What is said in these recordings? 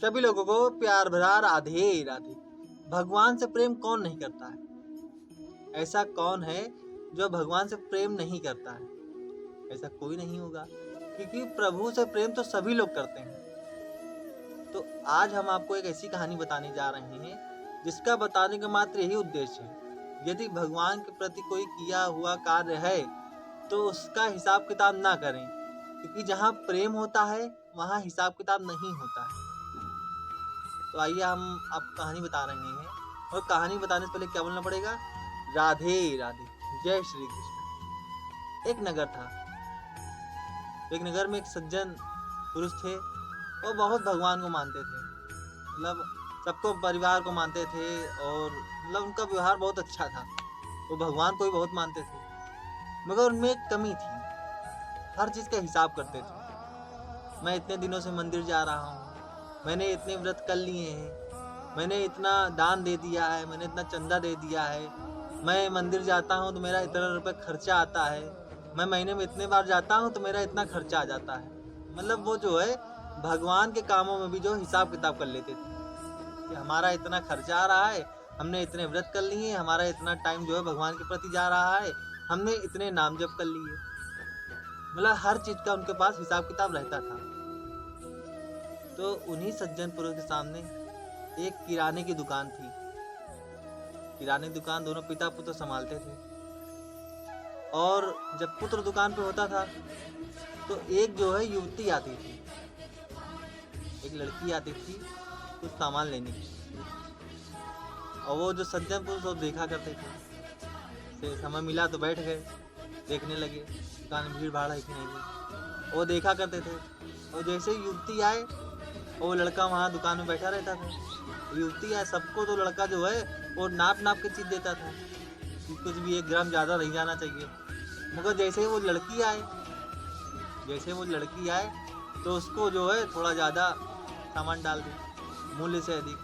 सभी लोगों को प्यार भरा राधे राधे। भगवान से प्रेम कौन नहीं करता है? ऐसा कौन है जो भगवान से प्रेम नहीं करता है? ऐसा कोई नहीं होगा, क्योंकि प्रभु से प्रेम तो सभी लोग करते हैं। तो आज हम आपको एक ऐसी कहानी बताने जा रहे हैं जिसका बताने का मात्र यही उद्देश्य है। यदि भगवान के प्रति कोई किया हुआ कार्य है तो उसका हिसाब किताब ना करें, क्योंकि जहाँ प्रेम होता है वहाँ हिसाब किताब नहीं होता है। तो आइए हम आपको कहानी बता रहे हैं, और कहानी बताने से पहले क्या बोलना पड़ेगा? राधे राधे, जय श्री कृष्ण। एक नगर था। एक नगर में एक सज्जन पुरुष थे। वो बहुत भगवान को मानते थे, मतलब सबको, परिवार को मानते थे, और मतलब उनका व्यवहार बहुत अच्छा था। वो भगवान को भी बहुत मानते थे, मगर उनमें एक कमी थी। हर चीज़ का हिसाब करते थे। मैं इतने दिनों से मंदिर जा रहा हूँ, मैंने इतने व्रत कर लिए हैं, मैंने इतना दान दे दिया है, मैंने इतना चंदा दे दिया है, मैं मंदिर जाता हूँ तो मेरा इतना रुपये खर्चा आता है, मैं महीने में इतने बार जाता हूँ तो मेरा इतना खर्चा आ जाता है। मतलब वो जो है भगवान के कामों में भी जो हिसाब किताब कर लेते थे कि हमारा इतना खर्चा आ रहा है, हमने इतने व्रत कर लिए, हमारा इतना टाइम जो है भगवान के प्रति जा रहा है, हमने इतने नाम जप कर लिए। मतलब हर चीज का उनके पास हिसाब किताब रहता था। तो उन्हीं सज्जन पुरुष के सामने एक किराने की दुकान थी। किराने की दुकान दोनों पिता पुत्र संभालते थे, और जब पुत्र दुकान पे होता था तो एक जो है युवती आती थी, एक लड़की आती थी कुछ सामान लेने की। और वो जो सज्जन पुरुष वो देखा करते थे, से समय मिला तो बैठ गए, देखने लगे दुकान में भीड़ भाड़ है कि नहीं। वो देखा करते थे, और जैसे ही युवती आए और वो लड़का वहाँ दुकान में बैठा रहता था। युवती आए, सबको तो लड़का जो है वो नाप नाप के चीज देता था कि कुछ भी 1 ग्राम ज़्यादा नहीं जाना चाहिए। मगर जैसे वो लड़की आए तो उसको जो है थोड़ा ज़्यादा सामान डाल दे, मूल्य से अधिक।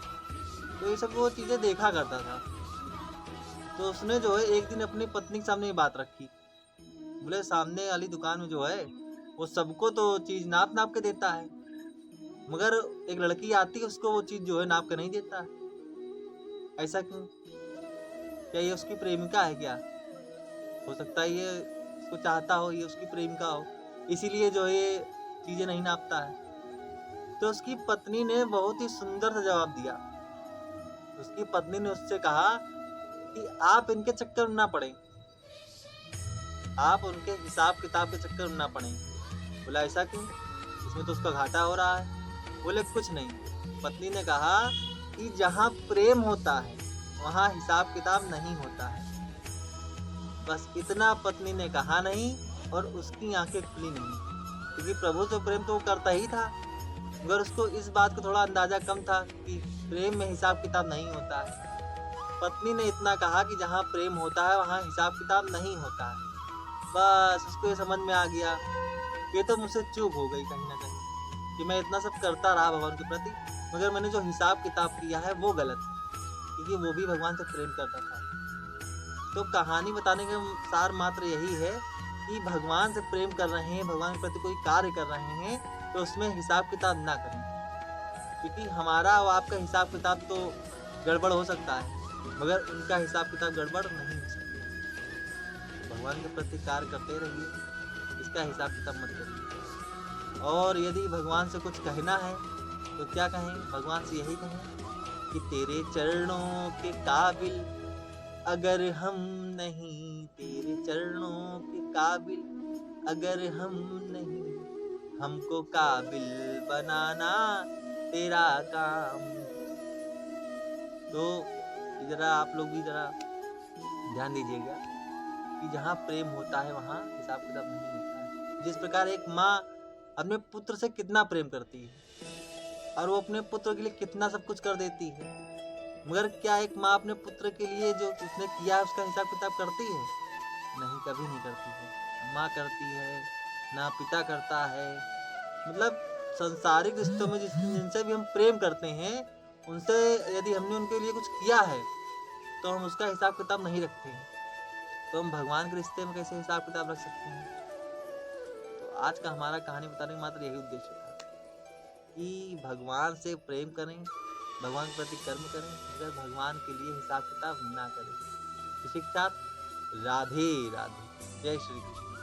तो ये सब वो चीज़ें देखा करता था। तो उसने जो है एक दिन अपनी पत्नी के सामने ये बात रखी। बोले सामने वाली दुकान में जो है वो सबको तो चीज़ नाप नाप के देता है, मगर एक लड़की आती है उसको वो चीज़ जो है नाप के नहीं देता है। ऐसा क्यों? क्या ये उसकी प्रेमिका है क्या? हो सकता है ये उसको चाहता हो, ये उसकी प्रेमिका हो, इसीलिए जो है ये चीज़ें नहीं नापता है। तो उसकी पत्नी ने बहुत ही सुंदर सा जवाब दिया। उसकी पत्नी ने उससे कहा कि आप इनके चक्कर में ना पड़े, आप उनके हिसाब किताब के चक्कर में ना पड़े। बोला ऐसा क्यों? इसमें तो उसका घाटा हो रहा है। बोले कुछ नहीं। पत्नी ने कहा कि जहाँ प्रेम होता है वहाँ हिसाब किताब नहीं होता है। बस इतना पत्नी ने कहा नहीं, और उसकी आंखें खुली नहीं, क्योंकि प्रभु से प्रेम तो वो करता ही था, मगर उसको इस बात का थोड़ा अंदाजा कम था कि प्रेम में हिसाब किताब नहीं होता है। पत्नी ने इतना कहा कि जहाँ प्रेम होता है वहाँ हिसाब किताब नहीं होता है। बस उसको ये समझ में आ गया, ये तो मुझसे चूक हो गई कहीं ना कहीं, कि मैं इतना सब करता रहा भगवान के प्रति, मगर मैंने जो हिसाब किताब किया है वो गलत है, क्योंकि वो भी भगवान से प्रेम करता था। तो कहानी बताने का सार मात्र यही है कि भगवान से प्रेम कर रहे हैं, भगवान के प्रति कोई कार्य कर रहे हैं, तो उसमें हिसाब किताब ना करें, क्योंकि हमारा और आपका हिसाब किताब तो गड़बड़ हो सकता है, मगर उनका हिसाब किताब गड़बड़ नहीं हो सकता। भगवान के प्रति कार्य करते रहिए, इसका हिसाब किताब मत करिए। और यदि भगवान से कुछ कहना है तो क्या कहें? भगवान से यही कहें कि तेरे चरणों के काबिल अगर हम नहीं, तेरे चरणों के काबिल अगर हम नहीं, हमको काबिल बनाना तेरा काम। तो जरा आप लोग भी जरा ध्यान दीजिएगा कि जहाँ प्रेम होता है वहाँ हिसाब किताब नहीं होता है। जिस प्रकार एक माँ अपने पुत्र से कितना प्रेम करती है, और वो अपने पुत्र के लिए कितना सब कुछ कर देती है, मगर क्या एक माँ अपने पुत्र के लिए जो उसने किया है उसका हिसाब किताब करती है? नहीं, कभी नहीं करती है। माँ करती है ना, पिता करता है। मतलब संसारिक रिश्तों में जिनसे भी हम प्रेम करते हैं, उनसे यदि हमने उनके लिए कुछ किया है तो हम उसका हिसाब किताब नहीं रखते हैं, तो हम भगवान के रिश्ते में कैसे हिसाब किताब रख सकते हैं? तो आज का हमारा कहानी बताने का मात्र यही उद्देश्य था। कि भगवान से प्रेम करें, भगवान के प्रति कर्म करें, मगर भगवान के लिए हिसाब किताब ना करें। इसी के साथ राधे राधे। जय श्री कृष्ण।